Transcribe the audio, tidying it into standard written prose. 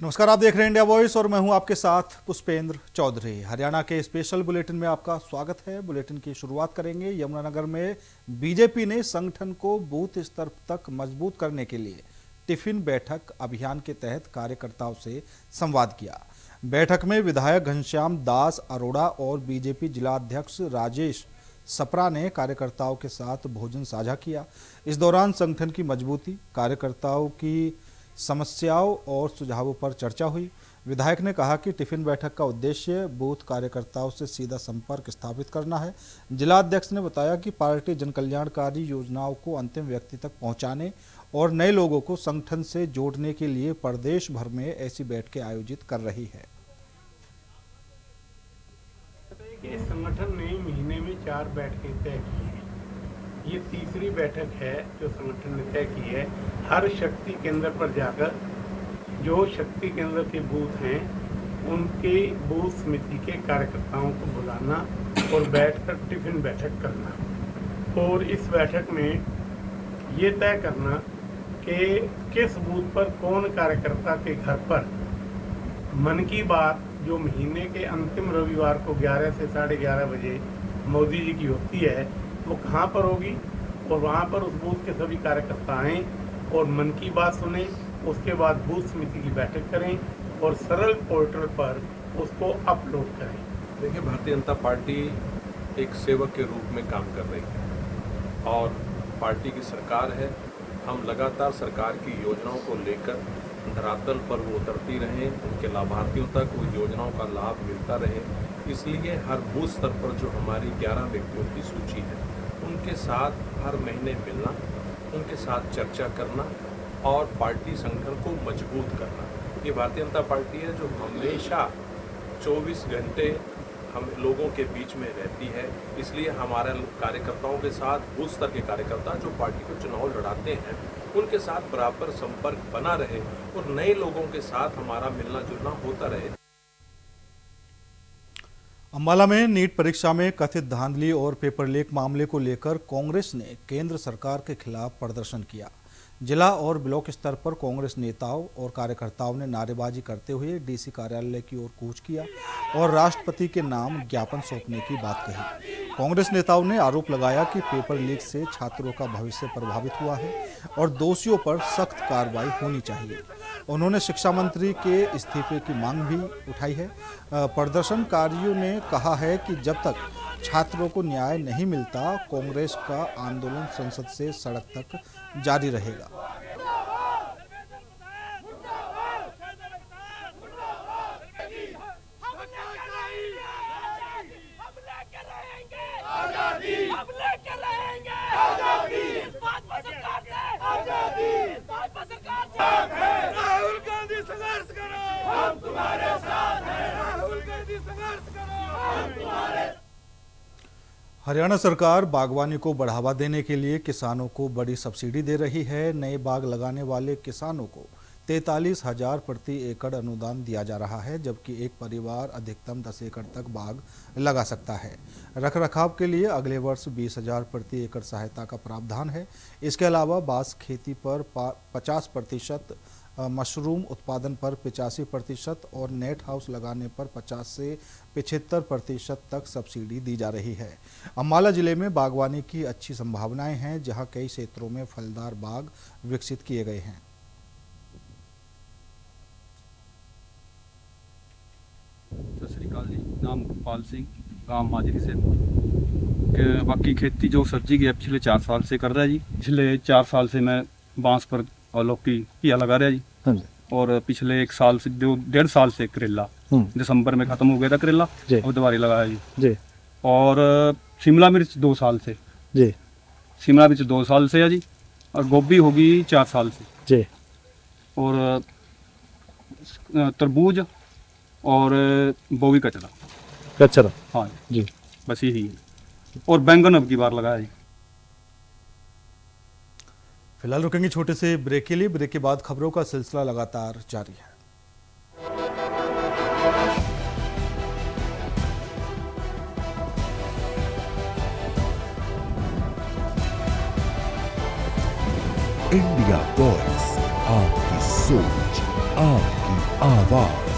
नमस्कार, आप देख रहे हैं इंडिया वॉइस और मैं हूं आपके साथ पुष्पेंद्र चौधरी। हरियाणा के स्पेशल बुलेटिन में आपका स्वागत है। बुलेटिन की शुरुआत करेंगे। यमुनानगर में बीजेपी ने संगठन को बूथ स्तर तक मजबूत करने के लिए टिफिन बैठक अभियान के तहत कार्यकर्ताओं से संवाद किया। बैठक में विधायक घनश्याम दास अरोड़ा और बीजेपी जिला अध्यक्ष राजेश सप्रा ने कार्यकर्ताओं के साथ भोजन साझा किया। इस दौरान संगठन की मजबूती, कार्यकर्ताओं की समस्याओं और सुझावों पर चर्चा हुई। विधायक ने कहा कि टिफिन बैठक का उद्देश्य बूथ कार्यकर्ताओं से सीधा संपर्क स्थापित करना है। जिला अध्यक्ष ने बताया कि पार्टी जनकल्याणकारी योजनाओं को अंतिम व्यक्ति तक पहुंचाने और नए लोगों को संगठन से जोड़ने के लिए प्रदेश भर में ऐसी बैठकें आयोजित कर रही है। इस संगठन ने महीने में 4 बैठकें तय की हैं। ये तीसरी बैठक है जो संगठन ने तय की है। हर शक्ति केंद्र पर जाकर जो शक्ति केंद्र के बूथ हैं उनके बूथ समिति के कार्यकर्ताओं को बुलाना और बैठकर टिफिन बैठक करना और इस बैठक में ये तय करना कि किस बूथ पर कौन कार्यकर्ता के घर पर मन की बात जो महीने के अंतिम रविवार को 11 से 11:30 बजे मोदी जी की होती है वो कहाँ पर होगी और वहाँ पर उस बूथ के सभी कार्यकर्ता आएँ और मन की बात सुने। उसके बाद बूथ समिति की बैठक करें और सरल पोर्टल पर उसको अपलोड करें। देखिए, भारतीय जनता पार्टी एक सेवक के रूप में काम कर रही है और पार्टी की सरकार है। हम लगातार सरकार की योजनाओं को लेकर धरातल पर वो उतरती रहें, उनके लाभार्थियों तक वो योजनाओं का लाभ मिलता रहे। इसलिए हर बूथ स्तर पर जो हमारी 11 व्यक्तियों की सूची है उनके साथ हर महीने मिलना, उनके साथ चर्चा करना और पार्टी संगठन को मजबूत करना। ये भारतीय जनता पार्टी है जो हमेशा 24 घंटे हम लोगों के बीच में रहती है। इसलिए हमारे कार्यकर्ताओं के साथ बूथ स्तर के कार्यकर्ता जो पार्टी को चुनाव लड़ाते हैं उनके साथ बराबर संपर्क बना रहे और नए लोगों के साथ हमारा मिलना जुलना होता रहे। अंबाला में नीट परीक्षा में कथित धांधली और पेपर लीक मामले को लेकर कांग्रेस ने केंद्र सरकार के खिलाफ प्रदर्शन किया। जिला और ब्लॉक स्तर पर कांग्रेस नेताओं और कार्यकर्ताओं ने नारेबाजी करते हुए डीसी कार्यालय की ओर कूच किया और राष्ट्रपति के नाम ज्ञापन सौंपने की बात कही। कांग्रेस नेताओं ने आरोप लगाया कि पेपर लीक से छात्रों का भविष्य प्रभावित हुआ है और दोषियों पर सख्त कार्रवाई होनी चाहिए। उन्होंने शिक्षा मंत्री के इस्तीफे की मांग भी उठाई है। प्रदर्शनकारियों ने कहा है कि जब तक छात्रों को न्याय नहीं मिलता, कांग्रेस का आंदोलन संसद से सड़क तक जारी रहेगा। राहुल गांधी संघर्ष करो, हम तुम्हारे साथ हैं। राहुल गांधी संघर्ष करो, हम तुम्हारे। हरियाणा सरकार बागवानी को बढ़ावा देने के लिए किसानों को बड़ी सब्सिडी दे रही है। नए बाग लगाने वाले किसानों को 43,000 प्रति एकड़ अनुदान दिया जा रहा है, जबकि एक परिवार अधिकतम 10 एकड़ तक बाग लगा सकता है। रखरखाव के लिए अगले वर्ष 20,000 प्रति एकड़ सहायता का प्रावधान है। इसके अलावा बांस खेती पर 50%, मशरूम उत्पादन पर 85% और नेट हाउस लगाने पर 50 से 75% तक सब्सिडी दी जा रही है। अंबाला जिले में बागवानी की अच्छी संभावनाएं हैं, जहां कई क्षेत्रों में फलदार बाग विकसित किए गए हैं। सत श्री अकाल जी। नाम गोपाल सिंह, गांव माजरी से। बाकी खेती जो सब्जी की है पिछले 4 साल से कर रहा है जी। पिछले 4 साल से मैं बांस पर और लौकी घिया लगा रहा जी। और पिछले 1 साल से 1.5 साल से करेला, दिसंबर में खत्म हो गया था करेला, और दोबारा लगाया जी। और शिमला मिर्च 2 साल से जी। शिमला मिर्च 2 साल से है जी। और गोभी होगी 4 साल से जी। और तरबूज और बोवी कचरा। हाँ जी, बस यही है। और बैंगन अब की बार लगाया जी। फिलहाल रुकेंगे छोटे से ब्रेक के लिए। ब्रेक के बाद खबरों का सिलसिला लगातार जारी है। इंडिया वॉइस, आपकी सोच आपकी आवाज।